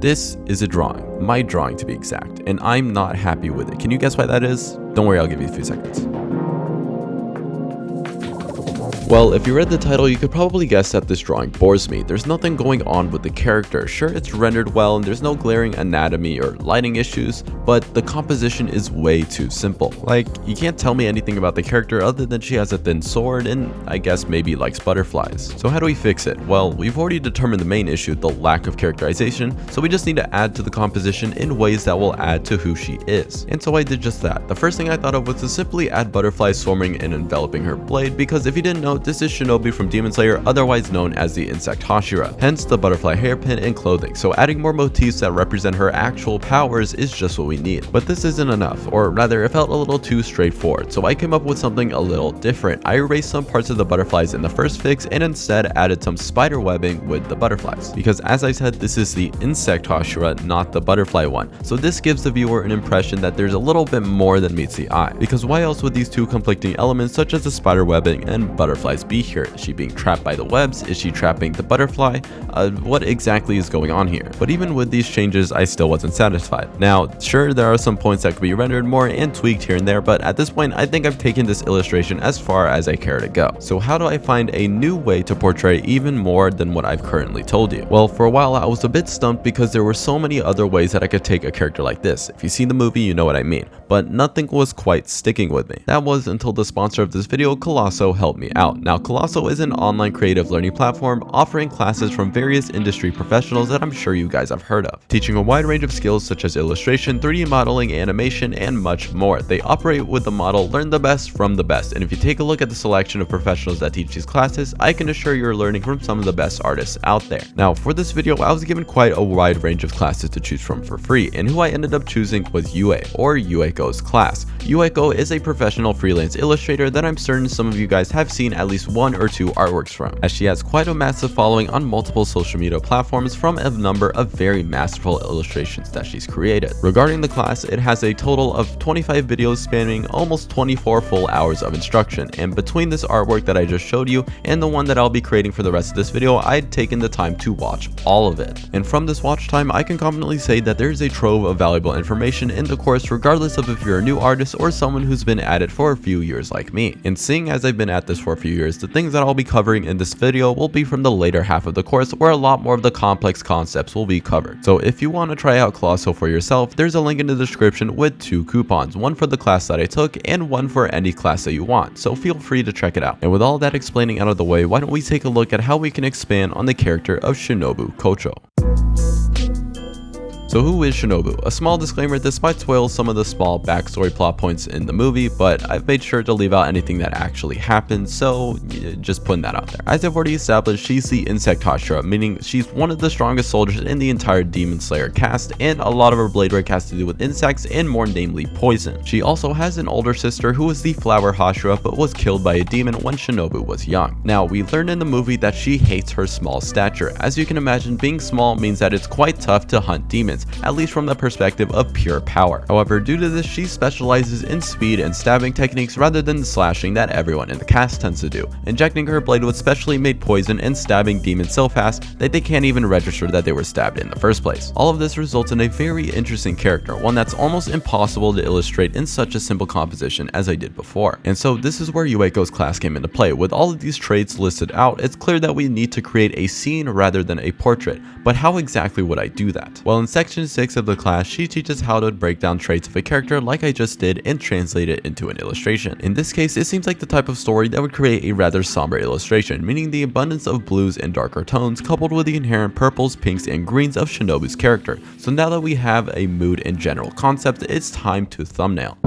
This is a drawing, my drawing to be exact, and I'm not happy with it. Can you guess why that is? Don't worry, I'll give you a few seconds. Well, if you read the title, you could probably guess that this drawing bores me. There's nothing going on with the character. Sure, it's rendered well and there's no glaring anatomy or lighting issues, but the composition is way too simple. Like, you can't tell me anything about the character other than she has a thin sword and I guess maybe likes butterflies. So how do we fix it? Well, we've already determined the main issue, the lack of characterization, so we just need to add to the composition in ways that will add to who she is. And so I did just that. The first thing I thought of was to simply add butterflies swarming and enveloping her blade, because if you didn't know, this is Shinobu from Demon Slayer, otherwise known as the Insect Hashira, hence the butterfly hairpin and clothing, so adding more motifs that represent her actual powers is just what we need. But this isn't enough, or rather it felt a little too straightforward, so I came up with something a little different. I erased some parts of the butterflies in the first fix and instead added some spider webbing with the butterflies, because as I said, this is the Insect Hashira, not the butterfly one, so this gives the viewer an impression that there's a little bit more than meets the eye, because why else would these two conflicting elements such as the spider webbing and butterflies be here? Is she being trapped by the webs? Is she trapping the butterfly? What exactly is going on here? But even with these changes, I still wasn't satisfied. Now, sure, there are some points that could be rendered more and tweaked here and there, but at this point, I think I've taken this illustration as far as I care to go. So how do I find a new way to portray even more than what I've currently told you? Well, for a while, I was a bit stumped because there were so many other ways that I could take a character like this. If you've seen the movie, you know what I mean, but nothing was quite sticking with me. That was until the sponsor of this video, Colosso, helped me out. Now, Colosso is an online creative learning platform offering classes from various industry professionals that I'm sure you guys have heard of, teaching a wide range of skills such as illustration, 3D modeling, animation, and much more. They operate with the model learn the best from the best, and if you take a look at the selection of professionals that teach these classes, I can assure you're learning from some of the best artists out there. Now, for this video, I was given quite a wide range of classes to choose from for free, and who I ended up choosing was Yue, or Yueko's class. Yueko is a professional freelance illustrator that I'm certain some of you guys have seen at least one or two artworks from, as she has quite a massive following on multiple social media platforms from a number of very masterful illustrations that she's created. Regarding the class, it has a total of 25 videos spanning almost 24 full hours of instruction, and between this artwork that I just showed you and the one that I'll be creating for the rest of this video, I'd taken the time to watch all of it. And from this watch time, I can confidently say that there's a trove of valuable information in the course, regardless of if you're a new artist or someone who's been at it for a few years like me. And seeing as I've been at this for a few years, the things that I'll be covering in this video will be from the later half of the course, where a lot more of the complex concepts will be covered. So if you want to try out Colosso for yourself, there's a link in the description with 2 coupons, one for the class that I took and one for any class that you want, so feel free to check it out. And with all that explaining out of the way, why don't we take a look at how we can expand on the character of Shinobu Kocho. So who is Shinobu? A small disclaimer, this might spoil some of the small backstory plot points in the movie, but I've made sure to leave out anything that actually happened, so just putting that out there. As I've already established, she's the Insect Hashira, meaning she's one of the strongest soldiers in the entire Demon Slayer cast, and a lot of her blade work has to do with insects and more namely poison. She also has an older sister who was the Flower Hashira but was killed by a demon when Shinobu was young. Now, we learned in the movie that she hates her small stature. As you can imagine, being small means that it's quite tough to hunt demons, at least from the perspective of pure power. However, due to this, she specializes in speed and stabbing techniques rather than the slashing that everyone in the cast tends to do, injecting her blade with specially made poison and stabbing demons so fast that they can't even register that they were stabbed in the first place. All of this results in a very interesting character, one that's almost impossible to illustrate in such a simple composition as I did before. And so this is where Yueko's class came into play. With all of these traits listed out, it's clear that we need to create a scene rather than a portrait. But how exactly would I do that? Well, in section 6 of the class, she teaches how to break down traits of a character like I just did and translate it into an illustration. In this case, it seems like the type of story that would create a rather somber illustration, meaning the abundance of blues and darker tones coupled with the inherent purples, pinks, and greens of Shinobu's character. So now that we have a mood and general concept, it's time to thumbnail.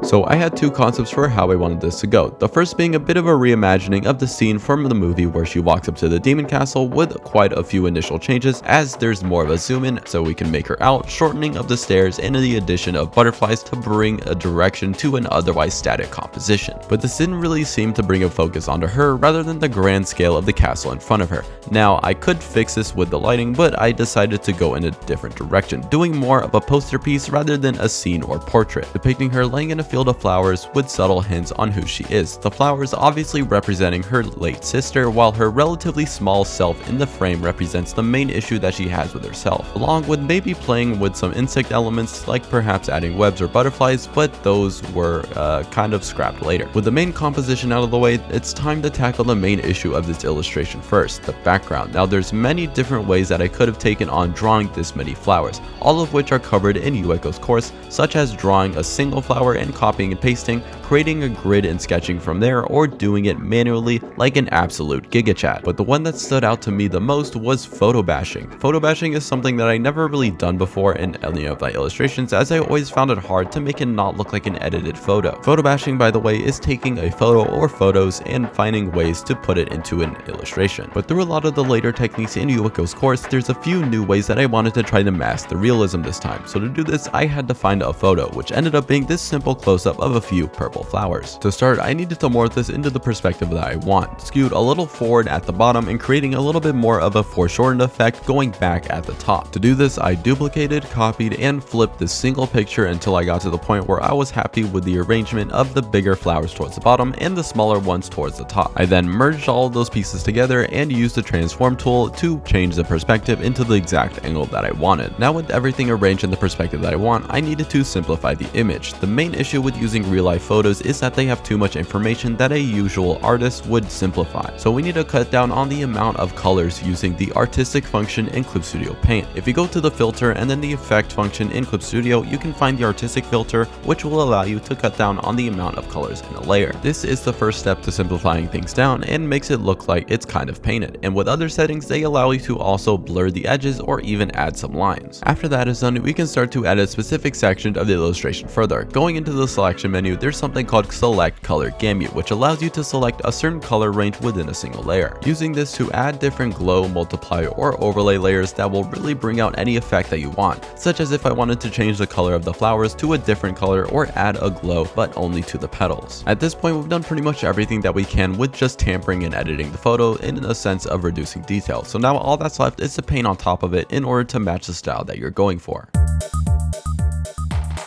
So I had 2 concepts for how I wanted this to go. The first being a bit of a reimagining of the scene from the movie where she walks up to the demon castle with quite a few initial changes, as there's more of a zoom in so we can make her out, shortening of the stairs, and the addition of butterflies to bring a direction to an otherwise static composition. But this didn't really seem to bring a focus onto her rather than the grand scale of the castle in front of her. Now, I could fix this with the lighting, but I decided to go in a different direction, doing more of a poster piece rather than a scene or portrait, depicting her laying in a field field of flowers with subtle hints on who she is. The flowers obviously representing her late sister, while her relatively small self in the frame represents the main issue that she has with herself, along with maybe playing with some insect elements like perhaps adding webs or butterflies, but those were kind of scrapped later. With the main composition out of the way, it's time to tackle the main issue of this illustration first, the background. Now there's many different ways that I could have taken on drawing this many flowers, all of which are covered in Yueko's course, such as drawing a single flower and copying and pasting, creating a grid and sketching from there, or doing it manually like an absolute gigachat. But the one that stood out to me the most was photobashing. Photobashing is something that I never really done before in any of my illustrations, as I always found it hard to make it not look like an edited photo. Photobashing, by the way, is taking a photo or photos and finding ways to put it into an illustration. But through a lot of the later techniques in Yueko's course, there's a few new ways that I wanted to try to mask the realism this time. So to do this, I had to find a photo, which ended up being this simple close-up of a few purple flowers. To start, I needed to morph this into the perspective that I want, skewed a little forward at the bottom and creating a little bit more of a foreshortened effect going back at the top. To do this, I duplicated, copied, and flipped this single picture until I got to the point where I was happy with the arrangement of the bigger flowers towards the bottom and the smaller ones towards the top. I then merged all of those pieces together and used the transform tool to change the perspective into the exact angle that I wanted. Now with everything arranged in the perspective that I want, I needed to simplify the image. The main issue with using real-life photos is that they have too much information that a usual artist would simplify. So we need to cut down on the amount of colors using the artistic function in Clip Studio Paint. If you go to the filter and then the effect function in Clip Studio, you can find the artistic filter, which will allow you to cut down on the amount of colors in a layer. This is the first step to simplifying things down and makes it look like it's kind of painted. And with other settings, they allow you to also blur the edges or even add some lines. After that is done, we can start to add a specific section of the illustration further. Going into the selection menu, there's something called Select Color Gamut, which allows you to select a certain color range within a single layer. Using this to add different glow, multiply, or overlay layers that will really bring out any effect that you want, such as if I wanted to change the color of the flowers to a different color or add a glow but only to the petals. At this point, we've done pretty much everything that we can with just tampering and editing the photo in a sense of reducing detail. So now all that's left is to paint on top of it in order to match the style that you're going for.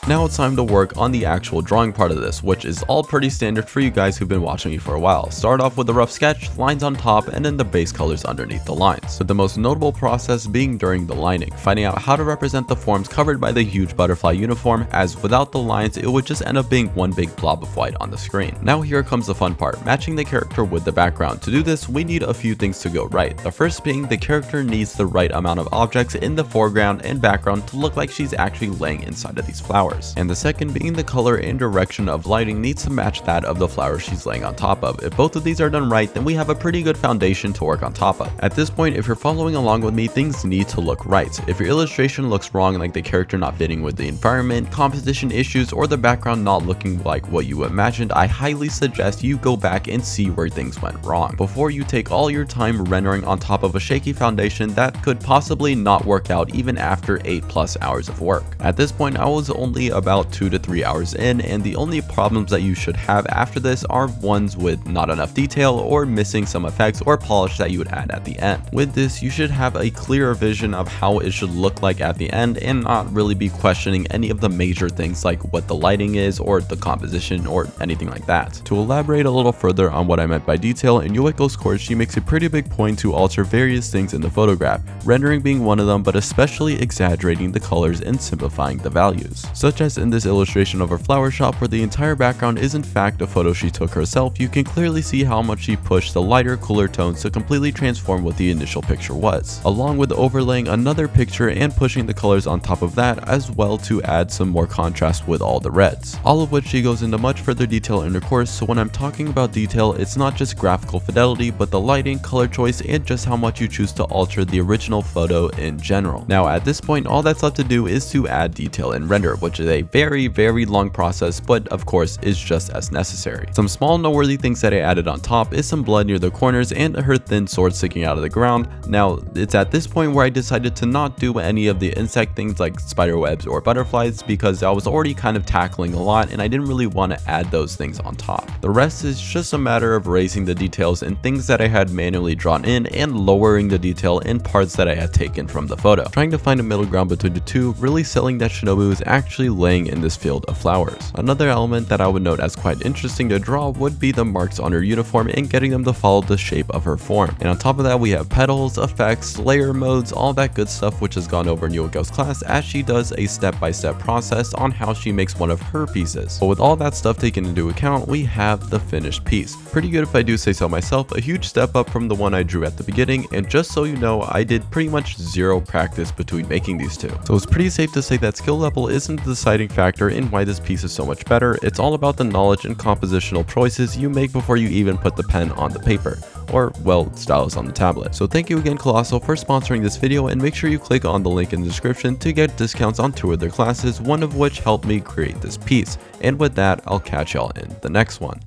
Now it's time to work on the actual drawing part of this, which is all pretty standard for you guys who've been watching me for a while. Start off with a rough sketch, lines on top, and then the base colors underneath the lines. But the most notable process being during the lining, finding out how to represent the forms covered by the huge butterfly uniform, as without the lines it would just end up being one big blob of white on the screen. Now here comes the fun part, matching the character with the background. To do this, we need a few things to go right. The first being the character needs the right amount of objects in the foreground and background to look like she's actually laying inside of these flowers. And the second being the color and direction of lighting needs to match that of the flower she's laying on top of. If both of these are done right, then we have a pretty good foundation to work on top of. At this point, if you're following along with me, things need to look right. If your illustration looks wrong, like the character not fitting with the environment, composition issues, or the background not looking like what you imagined, I highly suggest you go back and see where things went wrong before you take all your time rendering on top of a shaky foundation that could possibly not work out even after 8+ hours of work. At this point, I was only about 2 to 3 hours in, and the only problems that you should have after this are ones with not enough detail or missing some effects or polish that you would add at the end. With this, you should have a clearer vision of how it should look like at the end and not really be questioning any of the major things like what the lighting is or the composition or anything like that. To elaborate a little further on what I meant by detail, in Yueko's course she makes a pretty big point to alter various things in the photograph, rendering being one of them, but especially exaggerating the colors and simplifying the values. Such as in this illustration of her flower shop where the entire background is in fact a photo she took herself, you can clearly see how much she pushed the lighter, cooler tones to completely transform what the initial picture was, along with overlaying another picture and pushing the colors on top of that as well to add some more contrast with all the reds. All of which she goes into much further detail in her course, so when I'm talking about detail, it's not just graphical fidelity, but the lighting, color choice, and just how much you choose to alter the original photo in general. Now at this point, all that's left to do is to add detail in render, which is a very long process, but of course is just as necessary. Some small noteworthy things that I added on top is some blood near the corners and her thin sword sticking out of the ground. Now it's at this point where I decided to not do any of the insect things like spider webs or butterflies because I was already kind of tackling a lot and I didn't really want to add those things on top. The rest is just a matter of raising the details in things that I had manually drawn in and lowering the detail in parts that I had taken from the photo. Trying to find a middle ground between the two, really selling that Shinobu is actually laying in this field of flowers. Another element that I would note as quite interesting to draw would be the marks on her uniform and getting them to follow the shape of her form. And on top of that, we have petals, effects, layer modes, all that good stuff which has gone over in Yueko's class as she does a step-by-step process on how she makes one of her pieces. But with all that stuff taken into account, we have the finished piece. Pretty good if I do say so myself, a huge step up from the one I drew at the beginning, and just so you know, I did pretty much zero practice between making these two. So it's pretty safe to say that skill level isn't the deciding factor in why this piece is so much better. It's all about the knowledge and compositional choices you make before you even put the pen on the paper, or well, stylus on the tablet. So thank you again Colossal for sponsoring this video, and make sure you click on the link in the description to get discounts on 2 of their classes, one of which helped me create this piece. And with that, I'll catch y'all in the next one.